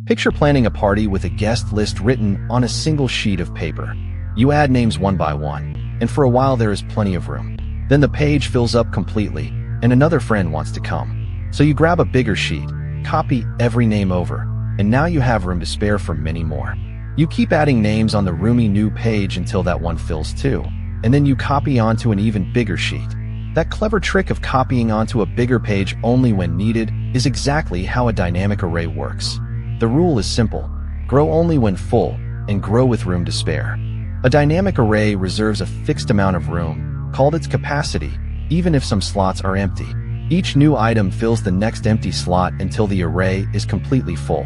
Picture planning a party with a guest list written on a single sheet of paper. You add names one by one, and for a while there is plenty of room. Then the page fills up completely, and another friend wants to come. So you grab a bigger sheet, copy every name over, and now you have room to spare for many more. You keep adding names on the roomy new page until that one fills too, and then you copy onto an even bigger sheet. That clever trick of copying onto a bigger page only when needed is exactly how a dynamic array works. The rule is simple: grow only when full, and grow with room to spare. A dynamic array reserves a fixed amount of room, called its capacity, even if some slots are empty. Each new item fills the next empty slot until the array is completely full.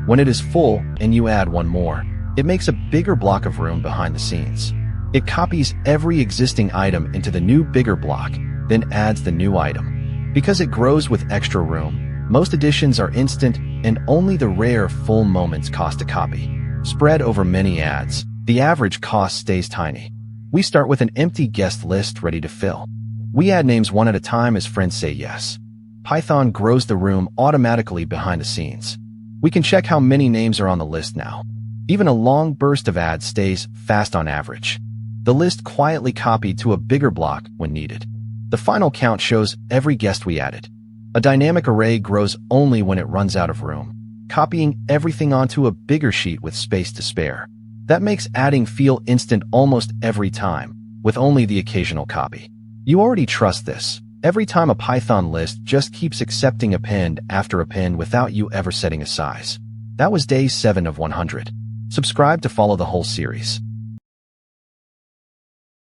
When it is full and you add one more, it makes a bigger block of room behind the scenes. It copies every existing item into the new bigger block, then adds the new item. Because it grows with extra room, most additions are instant and only the rare full moments cost a copy. Spread over many adds, the average cost stays tiny. We start with an empty guest list ready to fill. We add names one at a time as friends say yes. Python grows the room automatically behind the scenes. We can check how many names are on the list now. Even a long burst of ads stays fast on average. The list quietly copied to a bigger block when needed. The final count shows every guest we added. A dynamic array grows only when it runs out of room, copying everything onto a bigger sheet with space to spare. That makes adding feel instant almost every time, with only the occasional copy. You already trust this. Every time a Python list just keeps accepting append after append without you ever setting a size. That was day 7 of 100. Subscribe to follow the whole series.